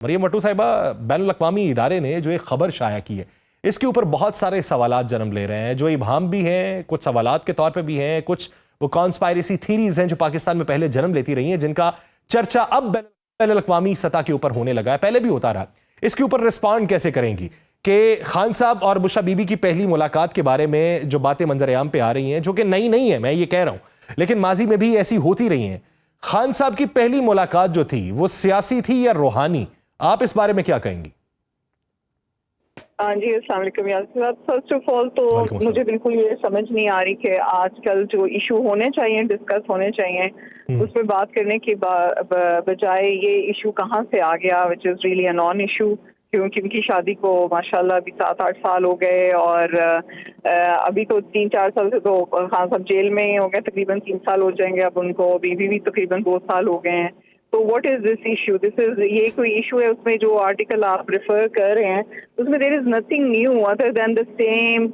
मरियम भट्टू साहिबा, बैनुल-अक़वामी इदारे ने जो एक खबर शाया की है, इसके ऊपर बहुत सारे सवालात जन्म ले रहे हैं, जो इबहम भी हैं, कुछ सवालात के तौर पे भी हैं, कुछ वो कॉन्स्पायरेसी थीरीज हैं जो पाकिस्तान में पहले जन्म लेती रही हैं, जिनका चर्चा अब बैनुल-अक़वामी सतह के ऊपर होने लगा है, पहले भी होता रहा। इसके ऊपर रिस्पॉन्ड कैसे करेंगी कि खान साहब और बुशरा बीबी की पहली मुलाकात के बारे में जो बातें मंजर-ए-आम पे आ रही हैं, जो कि नई नहीं है, मैं ये कह रहा हूँ, लेकिन माजी में भी ऐसी होती रही हैं। खान साहब की पहली मुलाकात जो थी वो सियासी थी या रूहानी, आप इस बारे में क्या कहेंगी? हाँ जी, अस्सलाम वालेकुम यार साहब। फर्स्ट ऑफ ऑल तो मुझे बिल्कुल ये समझ नहीं आ रही कि आजकल जो इशू होने चाहिए, डिस्कस होने चाहिए, उसमें बात करने की बजाय ये इशू कहाँ से आ गया, which is really a non issue. क्योंकि उनकी शादी को माशाल्लाह अभी 7-8 साल हो गए और अभी तो 3-4 साल से तो खान साहब जेल में ही हो गए, तकरीबन 3 साल हो जाएंगे अब उनको, बीवी भी तकरीबन 2 साल हो गए हैं। तो व्हाट इज दिस इशू? ये कोई इशू है? उसमें जो आर्टिकल आप रेफर कर रहे हैं उसमें there is nothing new other than the same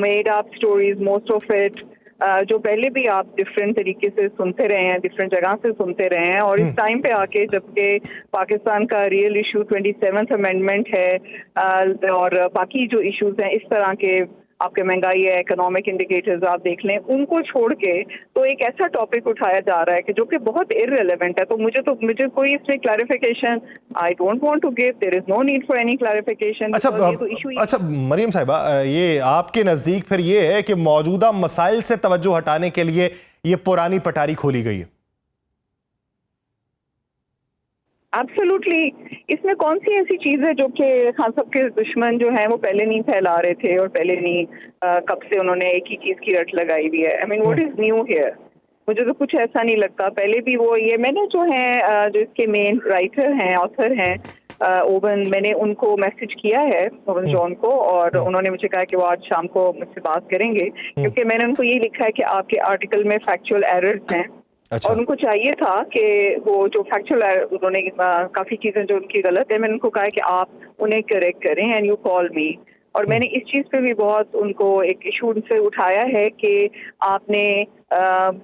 made up stories, most of it जो पहले भी आप डिफरेंट तरीके से सुनते रहे हैं, डिफरेंट जगह से सुनते रहे हैं। और इस टाइम पे आके जबकि पाकिस्तान का रियल इशू 27th अमेंडमेंट है और बाकी जो इश्यूज हैं इस तरह के, आपके महंगाई है, इकोनॉमिक इंडिकेटर्स आप देख लें, उनको छोड़ के तो एक ऐसा टॉपिक उठाया जा रहा है कि जो कि बहुत इररिलेवेंट है। तो मुझे कोई इसमें clarification I don't want to give, there is no need for any clarification. अच्छा मरियम साहिबा, ये आपके नजदीक फिर ये है कि मौजूदा मसाइल से तवज्जो हटाने के लिए ये पुरानी पटारी खोली गई है? एब्सोल्युटली। इसमें कौन सी ऐसी चीज़ है जो कि खान साहब के दुश्मन जो हैं वो पहले नहीं फैला रहे थे और पहले नहीं कब से उन्होंने एक ही चीज़ की रट लगाई हुई है? I mean what is new here? मुझे तो कुछ ऐसा नहीं लगता। पहले भी वो ये मैंने जो है जो इसके मेन राइटर हैं, ऑथर हैं ओवन, मैंने उनको मैसेज किया है, ओवन जॉन को, और उन्होंने मुझे कहा कि वो आज शाम को मुझसे बात करेंगे, क्योंकि मैंने उनको ये लिखा है कि आपके आर्टिकल में फैक्चुअल एरर्स हैं। अच्छा। और उनको चाहिए था कि वो जो फैक्चुअल उन्होंने काफ़ी चीज़ें जो उनकी गलत है, मैंने उनको कहा कि आप उन्हें करेक्ट करें एंड यू कॉल मी। और मैंने इस चीज़ पे भी बहुत उनको एक इशू उनसे उठाया है कि आपने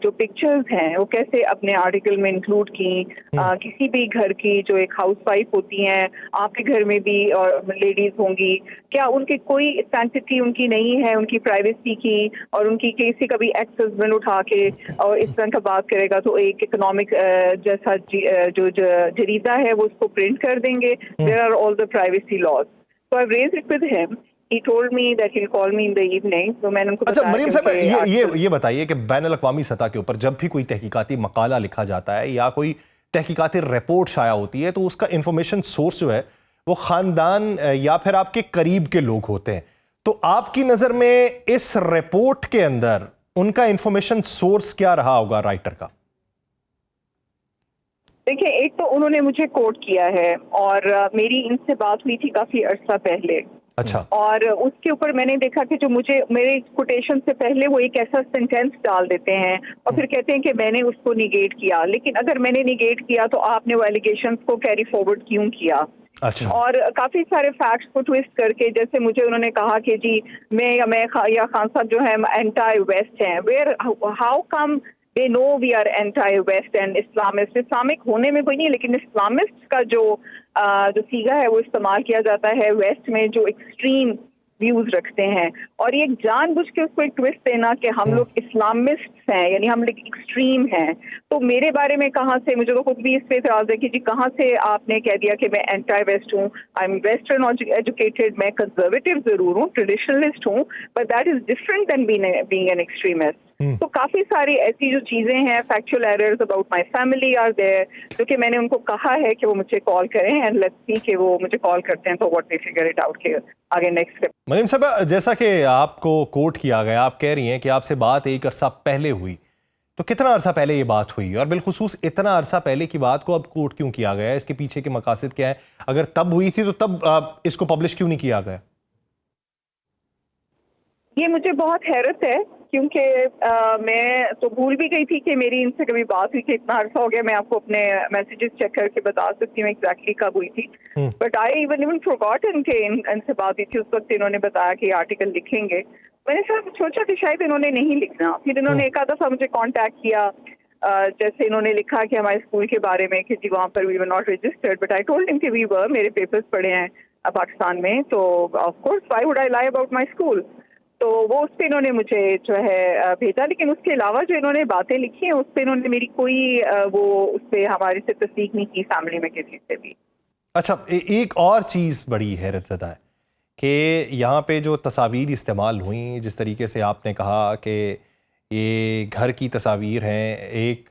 जो पिक्चर्स हैं वो कैसे अपने आर्टिकल में इंक्लूड की। किसी भी घर की जो एक हाउस वाइफ होती हैं, आपके घर में भी और लेडीज होंगी, क्या उनकी कोई सैंक्टिटी उनकी नहीं है, उनकी प्राइवेसी की? और उनकी किसी का भी एक्स हस्बैंड उठा के और इस तरह का बात करेगा तो एक इकोनॉमिक जैसा जो जरीदा है वो उसको प्रिंट कर देंगे। There are all the privacy laws. So I raised it with him. He told me that he'll call me in the evening. तो मैंने उनको अच्छा मरियम साहब, ये बताइए कि बैनुल-अक़वामी सतह के ऊपर जब भी कोई तहकीकाती मकाला लिखा जाता है या कोई तहकीकाती रिपोर्ट शाया होती है, तो उसका इंफॉर्मेशन सोर्स जो है वो खानदान या फिर आपके करीब के लोग होते हैं। तो आपकी नज़र में इस रिपोर्ट के अंदर उनका इंफॉर्मेशन सोर्स क्या रहा होगा राइटर का? देखिए, एक तो उन्होंने मुझे कोट किया है और मेरी इनसे बात हुई थी काफ़ी अर्सा पहले। अच्छा। और उसके ऊपर मैंने देखा कि जो मुझे मेरे कोटेशन से पहले वो एक ऐसा सेंटेंस डाल देते हैं और फिर कहते हैं कि मैंने उसको निगेट किया। लेकिन अगर मैंने निगेट किया तो आपने वो एलिगेशंस को कैरी फॉरवर्ड क्यों किया? अच्छा। और काफी सारे फैक्ट्स को ट्विस्ट करके, जैसे मुझे उन्होंने कहा कि जी मैं या खान साहब जो है एंटी वेस्ट हैं। Where how come they know we are anti-West and Islamist? Islamic होने में कोई नहीं है, लेकिन इस्लामिस्ट का जो सीगा है वो इस्तेमाल किया जाता है वेस्ट में, जो एक्सट्रीम व्यूज रखते हैं। और ये जानबूझ के उसको एक ट्विस्ट देना कि हम लोग इस्लामिस्ट हैं, यानी हम लोग एक्सट्रीम हैं। तो मेरे बारे में कहाँ से, मुझे तो खुद भी इस पे एतराज है कि जी कहाँ से आपने कह दिया कि मैं एंटी वेस्ट हूँ? आई एम वेस्टर्न एजुकेटेड, मैं कंजर्वेटिव जरूर हूँ, ट्रेडिशनलिस्ट हूँ, but that is different than being an extremist. तो काफी सारी ऐसी जो चीजें हैं, factual errors about my family are there, जो कि मैंने उनको कहा है कि वो मुझे कॉल करें एंड लेट्स सी कि वो मुझे कॉल करते हैं तो what they figure it out के आगे नेक्स्ट स्टेप। मरियम साहब, जैसा कि आपको कोट किया गया, आप कह रही हैं कि आपसे बात एक अरसा पहले हुई, तो कितना अरसा पहले ये बात हुई? और बिलखुसूस इतना अरसा पहले की बात को अब कोट क्यों किया गया है? इसके पीछे के मकासद क्या है? अगर तब हुई थी तो तब इसको पब्लिश क्यों नहीं किया गया? ये मुझे बहुत हैरत है, क्योंकि मैं तो भूल भी गई थी कि मेरी इनसे कभी बात हुई थी। इतना अर्सा हो गया, मैं आपको अपने मैसेजेस चेक करके बता सकती हूँ एग्जैक्टली कब हुई थी। बट आई इवन फॉरगॉटन के इनसे बात हुई थी। उस वक्त इन्होंने बताया कि आर्टिकल लिखेंगे। मैंने सर सोचा कि शायद इन्होंने नहीं लिखना। फिर इन्होंने एक आधा दफा मुझे कांटेक्ट किया, जैसे इन्होंने लिखा कि हमारे स्कूल के बारे में कि जी वहाँ पर we were not registered, but I told him कि वी वर, मेरे पेपर्स पढ़े हैं पाकिस्तान में, तो of course why would I lie about my school. तो वो उस पर इन्होंने मुझे जो है भेजा, लेकिन उसके अलावा जो इन्होंने बातें लिखी हैं उस पर इन्होंने मेरी कोई वो उस पर हमारे से तस्दीक नहीं की फैमिली में किसी से भी। अच्छा, एक और चीज़ बड़ी हैरत ज़दा है कि यहाँ पे जो तस्वीर इस्तेमाल हुई, जिस तरीके से आपने कहा कि ये घर की तस्वीर हैं, एक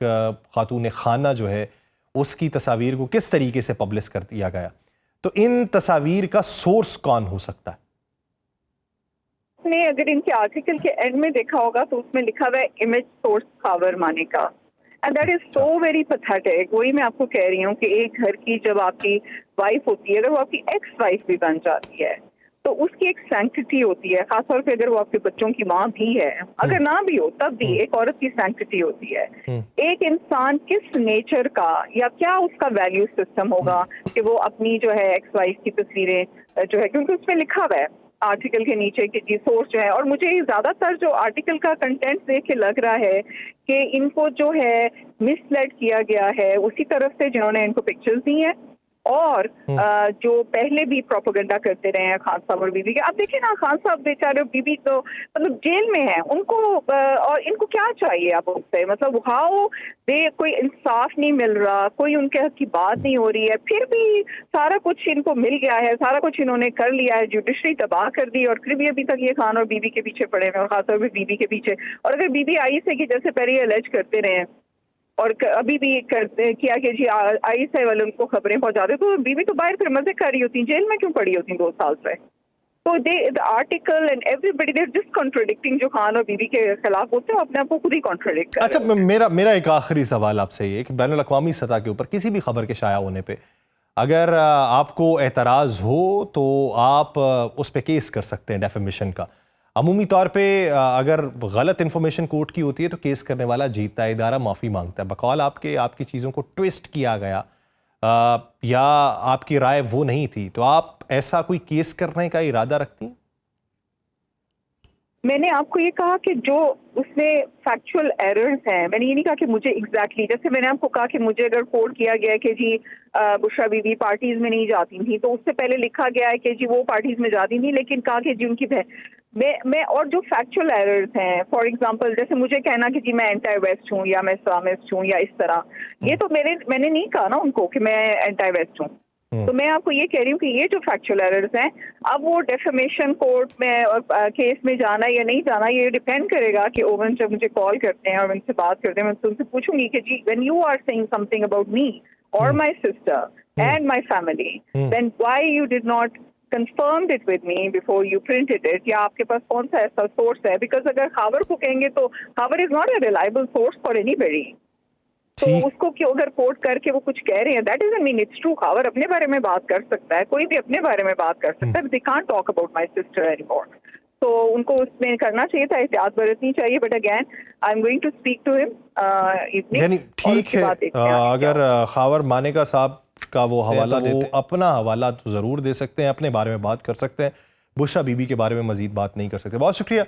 खातून खाना जो है उसकी तस्वीर को किस तरीके से पब्लिश कर दिया गया, तो इन तस्वीर का सोर्स कौन हो सकता है? ने अगर इनके आर्टिकल के एंड में देखा होगा तो उसमें लिखा हुआ है इमेज सोर्स खावर माने का, and that is so very pathetic. वही मैं आपको कह रही हूँ कि एक घर की जब आपकी वाइफ होती है, अगर वो आपकी एक्स वाइफ भी बन जाती है तो उसकी एक सैंक्टिटी होती है, खासतौर पे अगर वो आपके बच्चों की माँ भी है, अगर ना भी हो तब भी एक औरत की सैंक्टिटी होती है। एक इंसान किस नेचर का या क्या उसका वैल्यू सिस्टम होगा कि वो अपनी जो है एक्स वाइफ की तस्वीरें जो है, क्योंकि उसमें लिखा हुआ है आर्टिकल के नीचे कि जी सोर्स जो है, और मुझे ज्यादातर जो आर्टिकल का कंटेंट देख के लग रहा है कि इनको जो है मिसलेड किया गया है उसी तरफ से जिन्होंने इनको पिक्चर्स दी हैं, और जो पहले भी प्रोपेगेंडा करते रहे हैं खान साहब और बीबी के। अब देखिए ना, खान साहब बेचारे बीबी तो मतलब जेल में हैं, उनको और इनको क्या चाहिए अब उनसे, मतलब हाउ दे, कोई इंसाफ नहीं मिल रहा, कोई उनके हक की बात नहीं हो रही है, फिर भी सारा कुछ इनको मिल गया है, सारा कुछ इन्होंने कर लिया है, जुडिशरी तबाह कर दी, और फिर भी अभी तक ये खान और बीबी के पीछे पड़े हुए हैं, और खासतौर पर बीबी के पीछे। और अगर बीबी आई से कि जैसे पहले अलेज करते रहे और अभी भी करते किया कि जी ISI वाले उनको खबरें पहुंचाते, तो बीबी तो बाहर फिर मजे कर रही होती, जेल में क्यों पड़ी होती 2 साल से? तो the article and everybody they are just contradicting, जो खान और बीबी के खिलाफ होते हैं अपने आप को खुद ही कॉन्ट्रोडिक्ट कर। अच्छा, मेरा एक आखिरी सवाल आपसे ये कि बैनुल अक़वामी सतह के ऊपर किसी भी खबर के शाया होने पे अगर आपको एतराज़ हो तो आप उस पर केस कर सकते हैं डेफेमेशन का। अमूमी तौर पे अगर गलत इन्फॉर्मेशन कोर्ट की होती है तो केस करने वाला जीतता है, इदारा माफ़ी मांगता है। बकौल आपकी चीज़ों को ट्विस्ट किया गया या आपकी राय वो नहीं थी, तो आप ऐसा कोई केस करने का इरादा रखती हैं? मैंने आपको ये कहा कि जो उसमें फैक्चुअल एरर्स हैं, मैंने ये नहीं कहा कि मुझे एग्जैक्टली जैसे मैंने आपको कहा कि मुझे अगर कोट किया गया है कि जी बुशरा बीबी पार्टीज में नहीं जाती थी, तो उससे पहले लिखा गया है कि जी वो पार्टीज में जाती थी, लेकिन कहा कि जी उनकी मैं और जो फैक्चुअल एरर्स हैं, फॉर एग्जांपल जैसे मुझे कहना कि जी मैं एंटी वेस्ट हूँ या मैं इस्लामिस्ट हूँ या इस तरह, ये तो मैंने नहीं कहा ना उनको कि मैं एंटी वेस्ट हूँ। तो मैं आपको ये कह रही हूँ कि ये जो फैक्चुअल एरर्स हैं, अब वो डेफेमेशन कोर्ट में और केस में जाना या नहीं जाना, ये डिपेंड करेगा कि ओवन जब मुझे कॉल करते हैं और उनसे बात करते हैं, मैं तुमसे पूछूंगी कि जी when you are saying something about me और my sister and my family, then why you did not confirmed it with me before you printed it, या आपके पास कौन सा ऐसा सोर्स है? बिकॉज अगर खबर को कहेंगे तो खबर is not a reliable source for anybody, तो उसको क्यों अगर कोट करके वो कुछ कह रहे हैं, that doesn't mean it's true. खबर अपने बारे में बात कर सकता है, कोई भी अपने बारे में बात कर सकता है, they can't talk about my sister anymore. तो उनको उसमें करना चाहिए था, एहतियात बरतनी चाहिए, but again I am going to speak to him. यानी ठीक है, अगर खावर मानेका साहब का वो हवाला वो अपना हवाला तो ज़रूर दे सकते हैं, अपने बारे में बात कर सकते हैं, बुशरा बीबी के बारे में मज़ीद बात नहीं कर सकते। बहुत शुक्रिया।